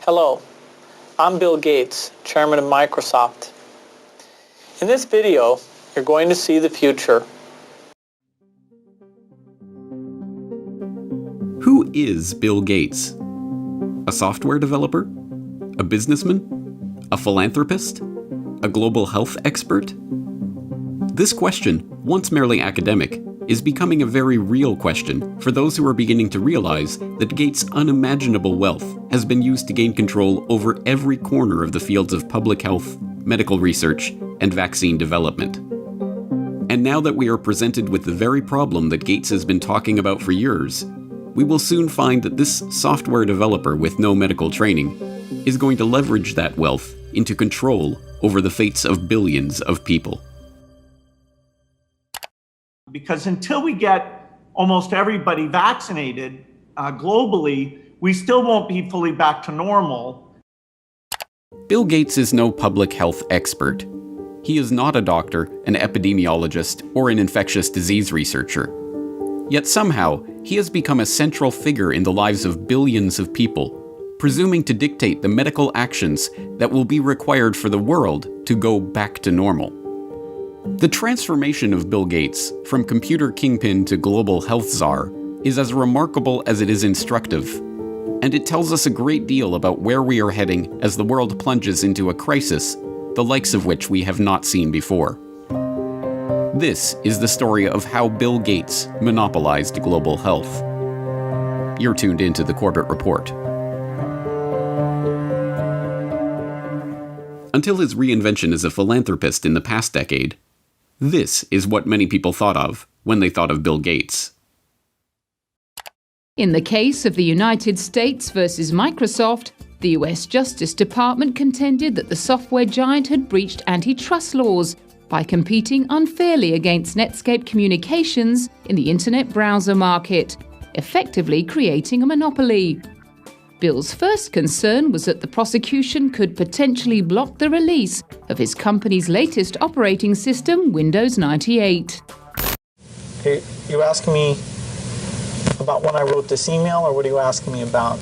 Hello, I'm Bill Gates, Chairman of Microsoft. In this video, you're going to see the future. Who is Bill Gates? A software developer? A businessman? A philanthropist? A global health expert? This question, once merely academic, is becoming a very real question for those who are beginning to realize that Gates' unimaginable wealth has been used to gain control over every corner of the fields of public health, medical research, and vaccine development. And now that we are presented with the very problem that Gates has been talking about for years, we will soon find that this software developer with no medical training is going to leverage that wealth into control over the fates of billions of people. Because until we get almost everybody vaccinated globally, we still won't be fully back to normal. Bill Gates is no public health expert. He is not a doctor, an epidemiologist, or an infectious disease researcher. Yet somehow, he has become a central figure in the lives of billions of people, presuming to dictate the medical actions that will be required for the world to go back to normal. The transformation of Bill Gates from computer kingpin to global health czar is as remarkable as it is instructive, and it tells us a great deal about where we are heading as the world plunges into a crisis, the likes of which we have not seen before. This is the story of how Bill Gates monopolized global health. You're tuned into the Corbett Report. Until his reinvention as a philanthropist in the past decade, this is what many people thought of when they thought of Bill Gates. In the case of the United States versus Microsoft, the US Justice Department contended that the software giant had breached antitrust laws by competing unfairly against Netscape Communications in the internet browser market, effectively creating a monopoly. Bill's first concern was that the prosecution could potentially block the release of his company's latest operating system, Windows 98. Okay, you asking me about when I wrote this email, or what are you asking me about?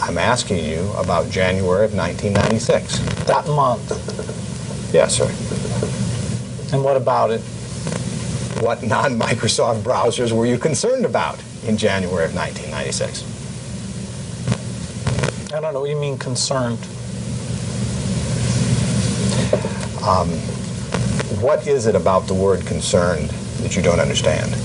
I'm asking you about January of 1996. That month. Yes, sir. And what about it? What non-Microsoft browsers were you concerned about in January of 1996? I don't know what you mean concerned. What is it about the word concerned that you don't understand?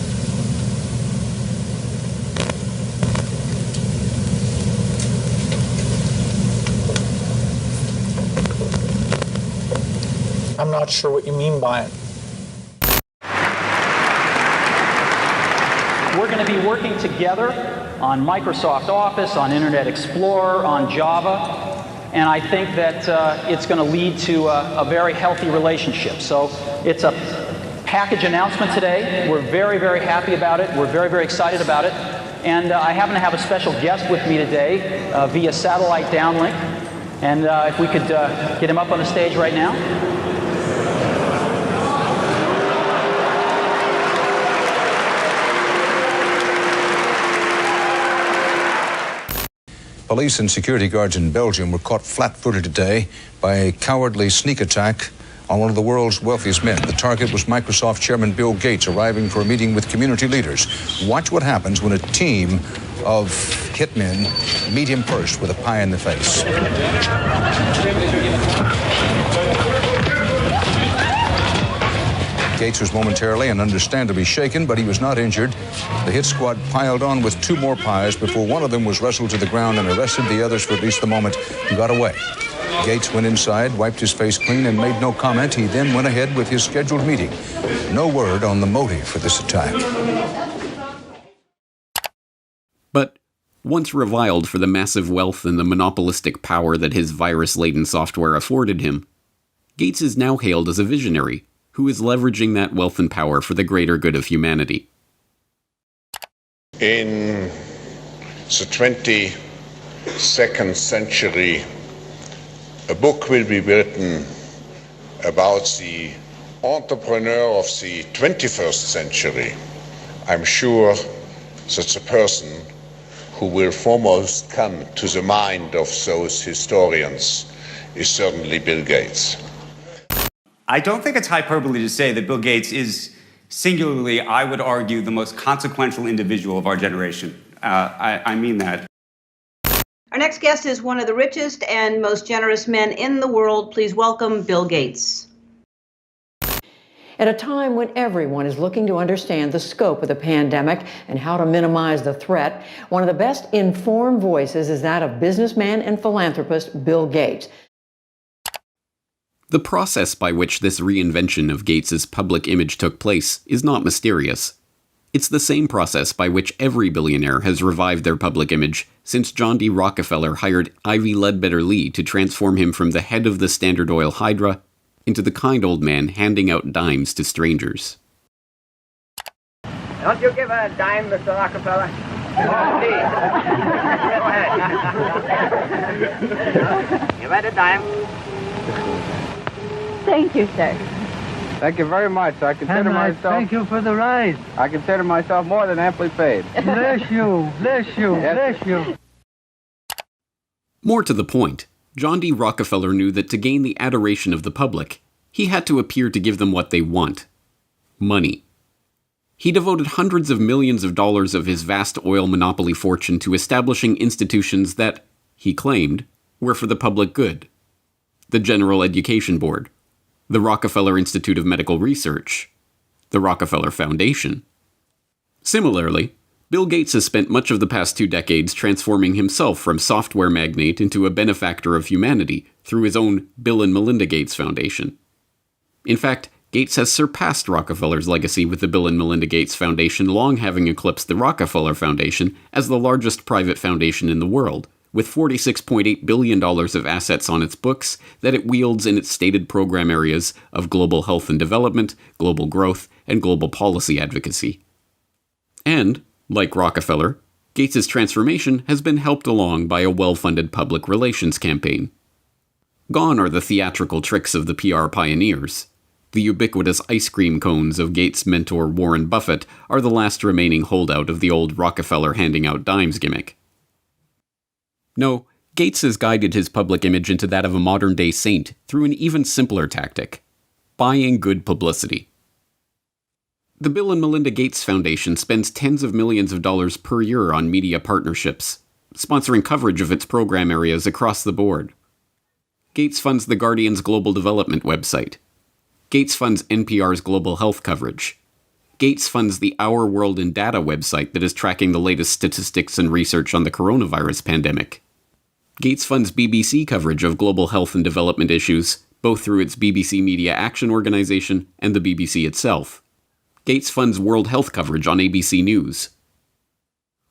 I'm not sure what you mean by it. We're going to be working together on Microsoft Office, on Internet Explorer, on Java, and I think that it's going to lead to a very healthy relationship. So it's a package announcement today. We're very, very happy about it. We're very, very excited about it. And I happen to have a special guest with me today via satellite downlink. And if we could get him up on the stage right now. Police and security guards in Belgium were caught flat-footed today by a cowardly sneak attack on one of the world's wealthiest men. The target was Microsoft chairman Bill Gates, arriving for a meeting with community leaders. Watch what happens when a team of hitmen meet him first with a pie in the face. Gates was momentarily and understandably shaken, but he was not injured. The hit squad piled on with two more pies before one of them was wrestled to the ground and arrested. The others, for at least the moment, got away. Gates went inside, wiped his face clean, and made no comment. He then went ahead with his scheduled meeting. No word on the motive for this attack. But once reviled for the massive wealth and the monopolistic power that his virus-laden software afforded him, Gates is now hailed as a visionary who is leveraging that wealth and power for the greater good of humanity. In the 22nd century, a book will be written about the entrepreneur of the 21st century. I'm sure that the person who will foremost come to the mind of those historians is certainly Bill Gates. I don't think it's hyperbole to say that Bill Gates is singularly, I would argue, the most consequential individual of our generation. I mean that. Our next guest is one of the richest and most generous men in the world. Please welcome Bill Gates. At a time when everyone is looking to understand the scope of the pandemic and how to minimize the threat, one of the best informed voices is that of businessman and philanthropist Bill Gates. The process by which this reinvention of Gates's public image took place is not mysterious. It's the same process by which every billionaire has revived their public image since John D. Rockefeller hired Ivy Ledbetter Lee to transform him from the head of the Standard Oil Hydra into the kind old man handing out dimes to strangers. Don't you give a dime, Mr. Rockefeller? Go ahead. Give it a dime. Thank you, sir. Thank you very much. I consider myself... Thank you for the ride. I consider myself more than amply paid. Bless you, bless you, Yes. bless you. More to the point, John D. Rockefeller knew that to gain the adoration of the public, he had to appear to give them what they want: money. He devoted hundreds of millions of dollars of his vast oil monopoly fortune to establishing institutions that, he claimed, were for the public good. The General Education Board, the Rockefeller Institute of Medical Research, the Rockefeller Foundation. Similarly, Bill Gates has spent much of the past 2 decades transforming himself from software magnate into a benefactor of humanity through his own Bill and Melinda Gates Foundation. In fact, Gates has surpassed Rockefeller's legacy with the Bill and Melinda Gates Foundation, long having eclipsed the Rockefeller Foundation as the largest private foundation in the world, with $46.8 billion of assets on its books that it wields in its stated program areas of global health and development, global growth, and global policy advocacy. And, like Rockefeller, Gates's transformation has been helped along by a well-funded public relations campaign. Gone are the theatrical tricks of the PR pioneers. The ubiquitous ice cream cones of Gates' mentor Warren Buffett are the last remaining holdout of the old Rockefeller handing out dimes gimmick. No, Gates has guided his public image into that of a modern-day saint through an even simpler tactic: buying good publicity. The Bill and Melinda Gates Foundation spends tens of millions of dollars per year on media partnerships, sponsoring coverage of its program areas across the board. Gates funds The Guardian's global development website. Gates funds NPR's global health coverage. Gates funds the Our World in Data website that is tracking the latest statistics and research on the coronavirus pandemic. Gates funds BBC coverage of global health and development issues, both through its BBC Media Action Organization and the BBC itself. Gates funds World Health coverage on ABC News.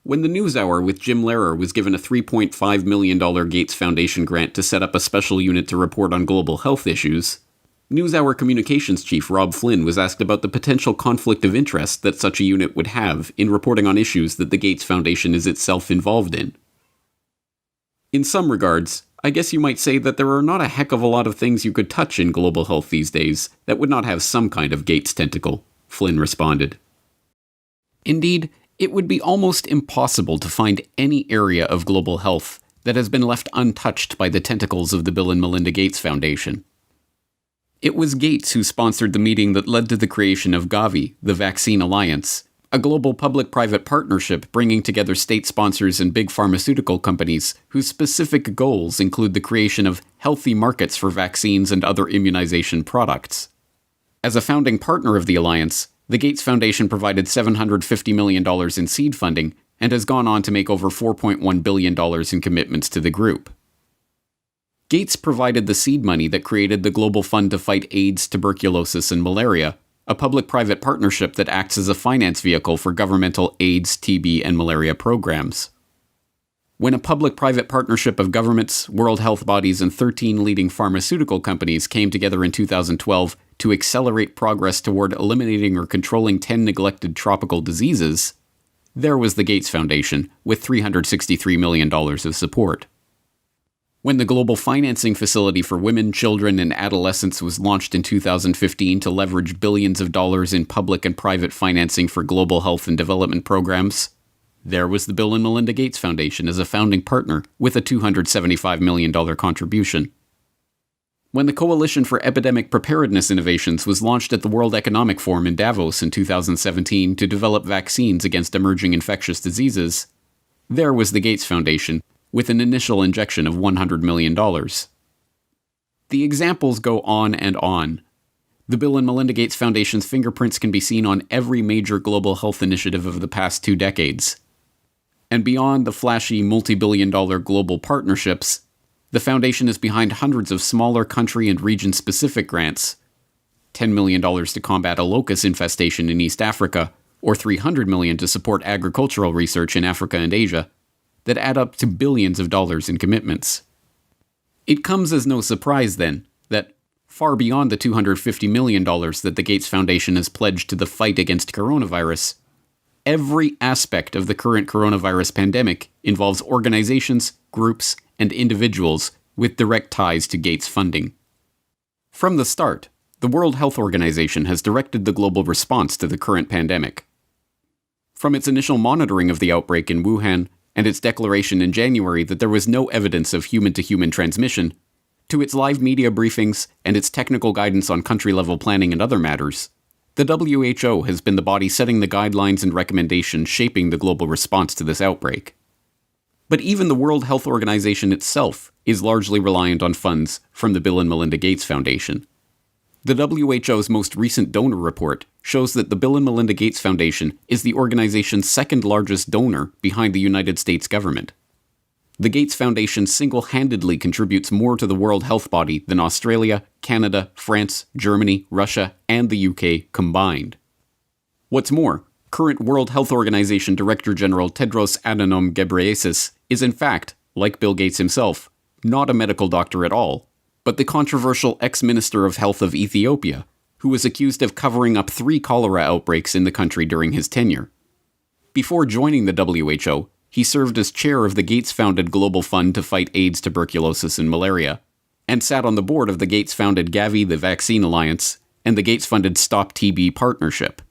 When the NewsHour with Jim Lehrer was given a $3.5 million Gates Foundation grant to set up a special unit to report on global health issues, NewsHour communications chief Rob Flynn was asked about the potential conflict of interest that such a unit would have in reporting on issues that the Gates Foundation is itself involved in. In some regards, I guess you might say that there are not a heck of a lot of things you could touch in global health these days that would not have some kind of Gates tentacle, Flynn responded. Indeed, it would be almost impossible to find any area of global health that has been left untouched by the tentacles of the Bill and Melinda Gates Foundation. It was Gates who sponsored the meeting that led to the creation of Gavi, the Vaccine Alliance, a global public-private partnership bringing together state sponsors and big pharmaceutical companies whose specific goals include the creation of healthy markets for vaccines and other immunization products. As a founding partner of the alliance, the Gates Foundation provided $750 million in seed funding and has gone on to make over $4.1 billion in commitments to the group. Gates provided the seed money that created the Global Fund to Fight AIDS, Tuberculosis, and Malaria, a public-private partnership that acts as a finance vehicle for governmental AIDS, TB, and malaria programs. When a public-private partnership of governments, world health bodies, and 13 leading pharmaceutical companies came together in 2012 to accelerate progress toward eliminating or controlling 10 neglected tropical diseases, there was the Gates Foundation, with $363 million of support. When the Global Financing Facility for Women, Children, and Adolescents was launched in 2015 to leverage billions of dollars in public and private financing for global health and development programs, There was the Bill and Melinda Gates Foundation as a founding partner with a $275 million contribution. When the Coalition for Epidemic Preparedness Innovations was launched at the World Economic Forum in Davos in 2017 to develop vaccines against emerging infectious diseases, there was the Gates Foundation with an initial injection of $100 million. The examples go on and on. The Bill and Melinda Gates Foundation's fingerprints can be seen on every major global health initiative of the past 2 decades. And beyond the flashy multi-billion-dollar global partnerships, the foundation is behind hundreds of smaller country and region-specific grants, $10 million to combat a locust infestation in East Africa, or $300 million to support agricultural research in Africa and Asia, that add up to billions of dollars in commitments. It comes as no surprise, then, that far beyond the $250 million that the Gates Foundation has pledged to the fight against coronavirus, every aspect of the current coronavirus pandemic involves organizations, groups, and individuals with direct ties to Gates funding. From the start, the World Health Organization has directed the global response to the current pandemic. From its initial monitoring of the outbreak in Wuhan and its declaration in January that there was no evidence of human-to-human transmission, to its live media briefings and its technical guidance on country-level planning and other matters, the WHO has been the body setting the guidelines and recommendations shaping the global response to this outbreak. But even the World Health Organization itself is largely reliant on funds from the Bill and Melinda Gates Foundation. The WHO's most recent donor report shows that the Bill and Melinda Gates Foundation is the organization's second largest donor behind the United States government. The Gates Foundation single-handedly contributes more to the World Health Body than Australia, Canada, France, Germany, Russia, and the UK combined. What's more, current World Health Organization Director General Tedros Adhanom Ghebreyesus is in fact, like Bill Gates himself, not a medical doctor at all, but the controversial ex-Minister of Health of Ethiopia, who was accused of covering up 3 cholera outbreaks in the country during his tenure. Before joining the WHO, he served as chair of the Gates-founded Global Fund to fight AIDS, tuberculosis, and malaria, and sat on the board of the Gates-founded Gavi, the Vaccine Alliance, and the Gates-funded Stop TB Partnership.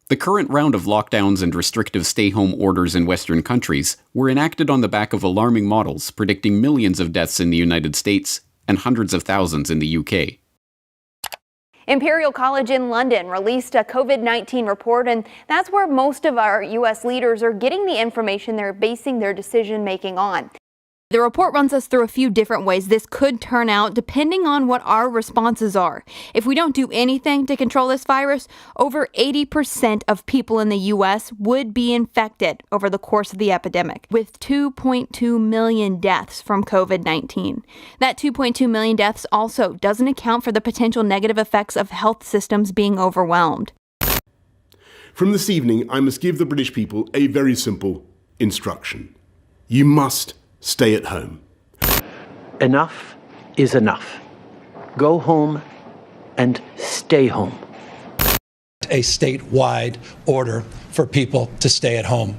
The current round of lockdowns and restrictive stay-home orders in Western countries were enacted on the back of alarming models predicting millions of deaths in the United States and hundreds of thousands in the UK. Imperial College in London released a COVID-19 report, and that's where most of our U.S. leaders are getting the information they're basing their decision-making on. The report runs us through a few different ways this could turn out depending on what our responses are. If we don't do anything to control this virus, over 80% of people in the U.S. would be infected over the course of the epidemic, with 2.2 million deaths from COVID-19. That 2.2 million deaths also doesn't account for the potential negative effects of health systems being overwhelmed. From this evening, I must give the British people a very simple instruction. You must stay at home. Enough is enough. Go home and stay home. A statewide order for people to stay at home.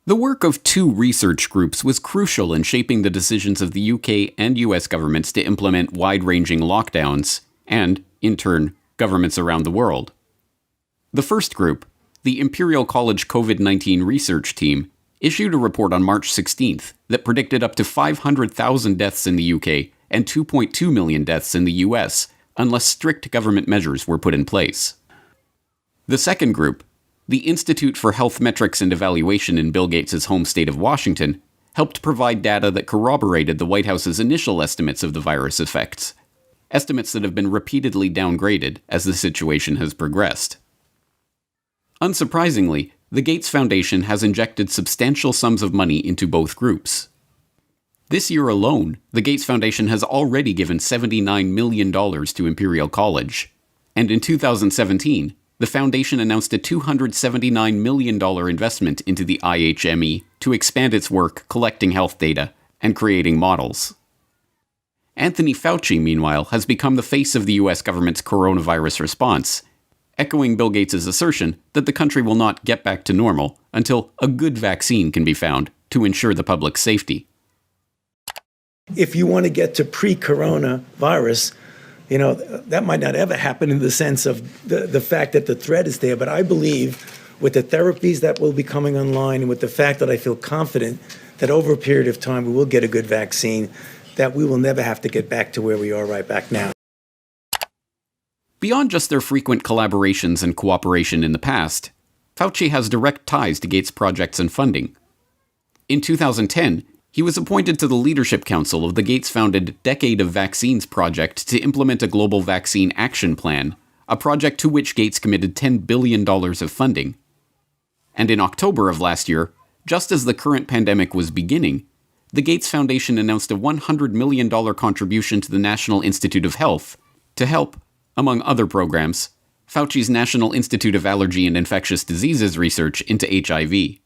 The work of 2 research groups was crucial in shaping the decisions of the UK and US governments to implement wide-ranging lockdowns, and, in turn, governments around the world. The first group, the Imperial College COVID-19 Research Team, issued a report on March 16th that predicted up to 500,000 deaths in the UK and 2.2 million deaths in the US unless strict government measures were put in place. The second group, the Institute for Health Metrics and Evaluation in Bill Gates' home state of Washington, helped provide data that corroborated the White House's initial estimates of the virus effects, estimates that have been repeatedly downgraded as the situation has progressed. Unsurprisingly, the Gates Foundation has injected substantial sums of money into both groups. This year alone, the Gates Foundation has already given $79 million to Imperial College, and in 2017, the foundation announced a $279 million investment into the IHME to expand its work collecting health data and creating models. Anthony Fauci, meanwhile, has become the face of the US government's coronavirus response, echoing Bill Gates' assertion that the country will not get back to normal until a good vaccine can be found to ensure the public's safety. If you want to get to pre-corona virus, that might not ever happen in the sense of the fact that the threat is there, but I believe with the therapies that will be coming online and with the fact that I feel confident that over a period of time we will get a good vaccine, that we will never have to get back to where we are right back now. Beyond just their frequent collaborations and cooperation in the past, Fauci has direct ties to Gates' projects and funding. In 2010, he was appointed to the Leadership Council of the Gates-founded Decade of Vaccines project to implement a global vaccine action plan, a project to which Gates committed $10 billion of funding. And in October of last year, just as the current pandemic was beginning, the Gates Foundation announced a $100 million contribution to the National Institute of Health to help, among other programs, Fauci's National Institute of Allergy and Infectious Diseases research into HIV.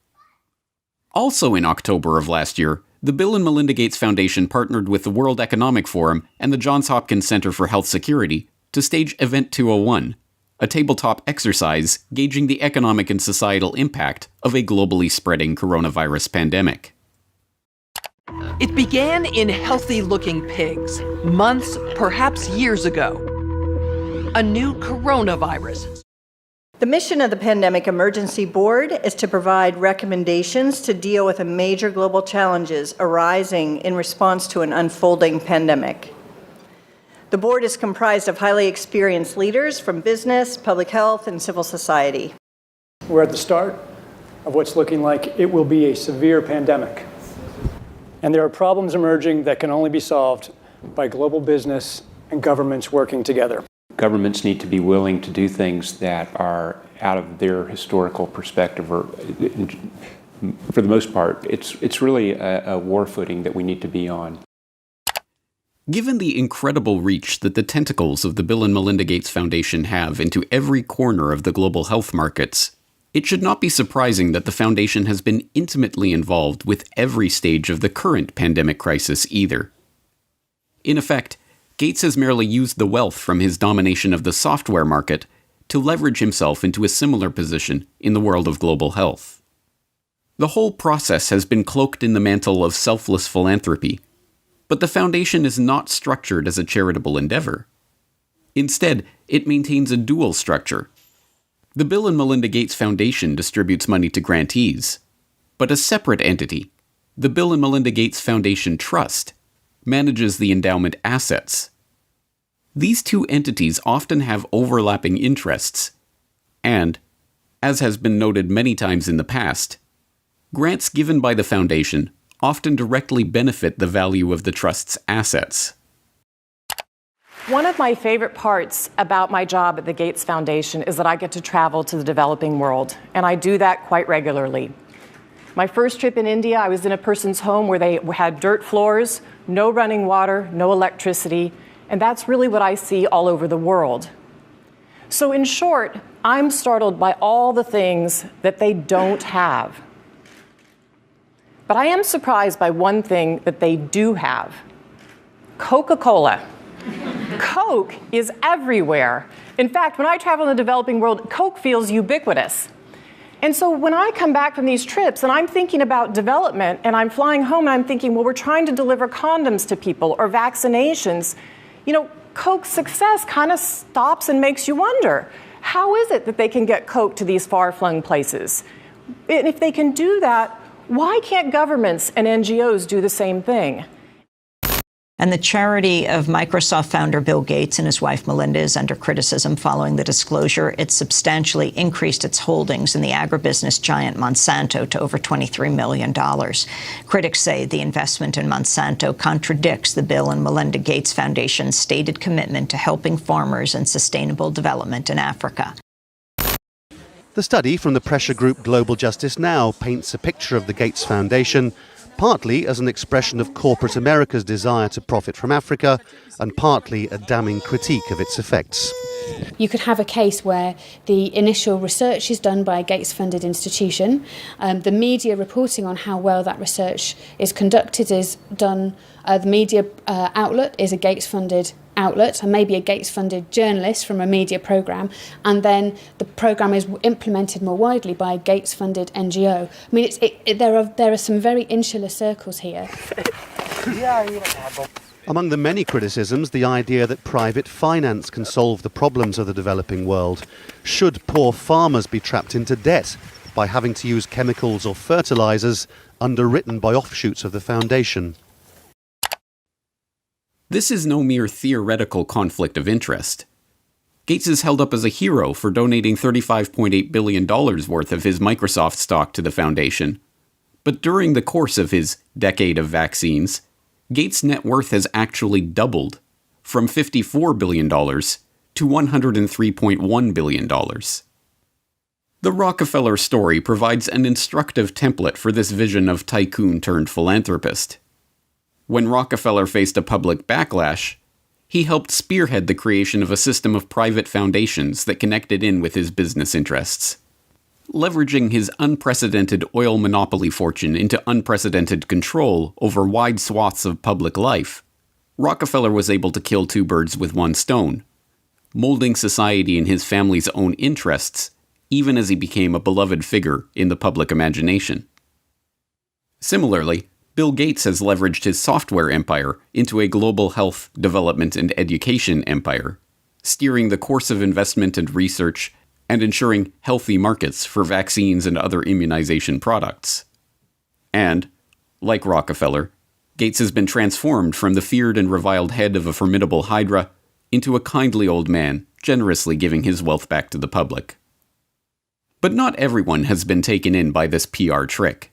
Also in October of last year, the Bill and Melinda Gates Foundation partnered with the World Economic Forum and the Johns Hopkins Center for Health Security to stage Event 201, a tabletop exercise gauging the economic and societal impact of a globally spreading coronavirus pandemic. It began in healthy-looking pigs, months, perhaps years ago. A new coronavirus. The mission of the Pandemic Emergency Board is to provide recommendations to deal with the major global challenges arising in response to an unfolding pandemic. The board is comprised of highly experienced leaders from business, public health, and civil society. We're at the start of what's looking like it will be a severe pandemic. And there are problems emerging that can only be solved by global business and governments working together. Governments need to be willing to do things that are out of their historical perspective, or for the most part, it's really a war footing that we need to be on. Given the incredible reach that the tentacles of the Bill and Melinda Gates Foundation have into every corner of the global health markets, it should not be surprising that the foundation has been intimately involved with every stage of the current pandemic crisis either. In effect, Gates has merely used the wealth from his domination of the software market to leverage himself into a similar position in the world of global health. The whole process has been cloaked in the mantle of selfless philanthropy, but the foundation is not structured as a charitable endeavor. Instead, it maintains a dual structure. The Bill and Melinda Gates Foundation distributes money to grantees, but a separate entity, the Bill and Melinda Gates Foundation Trust, manages the endowment assets. These two entities often have overlapping interests, and, as has been noted many times in the past, grants given by the foundation often directly benefit the value of the trust's assets. One of my favorite parts about my job at the Gates Foundation is that I get to travel to the developing world, and I do that quite regularly. My first trip in India, I was in a person's home where they had dirt floors, no running water, no electricity, and that's really what I see all over the world. So in short, I'm startled by all the things that they don't have. But I am surprised by one thing that they do have: Coca-Cola. Coke is everywhere. In fact, when I travel in the developing world, Coke feels ubiquitous. And so when I come back from these trips and I'm thinking about development and I'm flying home and I'm thinking, well, we're trying to deliver condoms to people or vaccinations, Coke's success kind of stops and makes you wonder, how is it that they can get Coke to these far-flung places? And if they can do that, why can't governments and NGOs do the same thing? And the charity of Microsoft founder Bill Gates and his wife Melinda is under criticism following the disclosure. It substantially increased its holdings in the agribusiness giant Monsanto to over $23 million. Critics say the investment in Monsanto contradicts the Bill and Melinda Gates Foundation's stated commitment to helping farmers and sustainable development in Africa. The study from the pressure group Global Justice Now paints a picture of the Gates Foundation partly as an expression of corporate America's desire to profit from Africa, and partly a damning critique of its effects. You could have a case where the initial research is done by a Gates-funded institution, the media reporting on how well that research is conducted is done, the media outlet is a Gates-funded outlet and maybe a Gates-funded journalist from a media program, and then the program is implemented more widely by a Gates-funded NGO. I mean, there are some very insular circles here. Among the many criticisms, the idea that private finance can solve the problems of the developing world. Should poor farmers be trapped into debt by having to use chemicals or fertilizers underwritten by offshoots of the foundation? This is no mere theoretical conflict of interest. Gates is held up as a hero for donating $35.8 billion worth of his Microsoft stock to the foundation. But during the course of his decade of vaccines, Gates' net worth has actually doubled, from $54 billion to $103.1 billion. The Rockefeller story provides an instructive template for this vision of tycoon turned philanthropist. When Rockefeller faced a public backlash, he helped spearhead the creation of a system of private foundations that connected in with his business interests. Leveraging his unprecedented oil monopoly fortune into unprecedented control over wide swaths of public life, Rockefeller was able to kill two birds with one stone, molding society in his family's own interests, even as he became a beloved figure in the public imagination. Similarly, Bill Gates has leveraged his software empire into a global health, development, and education empire, steering the course of investment and research and ensuring healthy markets for vaccines and other immunization products. And, like Rockefeller, Gates has been transformed from the feared and reviled head of a formidable hydra into a kindly old man, generously giving his wealth back to the public. But not everyone has been taken in by this PR trick.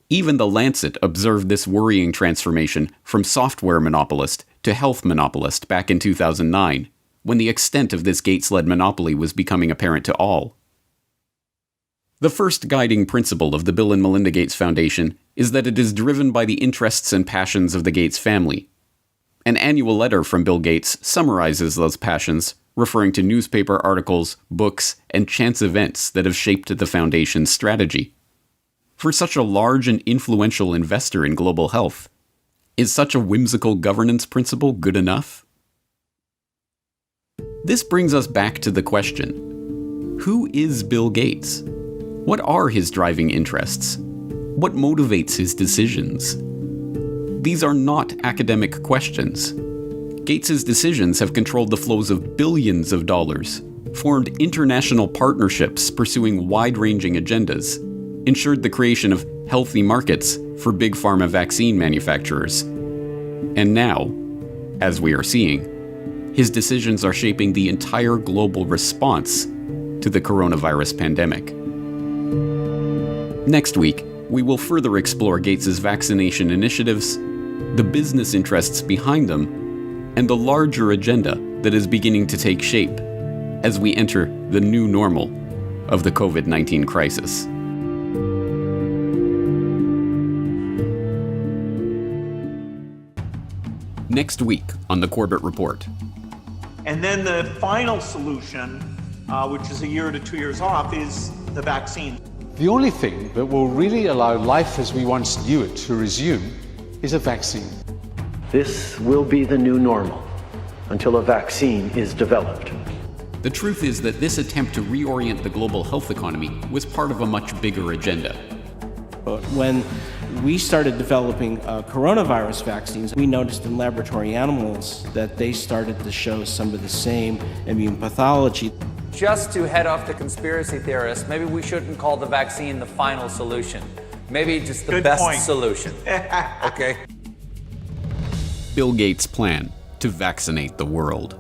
Even The Lancet observed this worrying transformation from software monopolist to health monopolist back in 2009, when the extent of this Gates-led monopoly was becoming apparent to all. The first guiding principle of the Bill and Melinda Gates Foundation is that it is driven by the interests and passions of the Gates family. An annual letter from Bill Gates summarizes those passions, referring to newspaper articles, books, and chance events that have shaped the foundation's strategy. For such a large and influential investor in global health, is such a whimsical governance principle good enough? This brings us back to the question: who is Bill Gates? What are his driving interests? What motivates his decisions? These are not academic questions. Gates's decisions have controlled the flows of billions of dollars, formed international partnerships pursuing wide-ranging agendas, ensured the creation of healthy markets for big pharma vaccine manufacturers. And now, as we are seeing, his decisions are shaping the entire global response to the coronavirus pandemic. Next week, we will further explore Gates's vaccination initiatives, the business interests behind them, and the larger agenda that is beginning to take shape as we enter the new normal of the COVID-19 crisis. Next week on the Corbett Report. And then the final solution, which is a year to 2 years off, is the vaccine. The only thing that will really allow life as we once knew it to resume is a vaccine. This will be the new normal until a vaccine is developed. The truth is that this attempt to reorient the global health economy was part of a much bigger agenda. But when we started developing coronavirus vaccines, we noticed in laboratory animals that they started to show some of the same immune pathology. Just to head off the conspiracy theorists, maybe we shouldn't call the vaccine the final solution. Maybe just the best solution. Okay? Bill Gates' plan to vaccinate the world.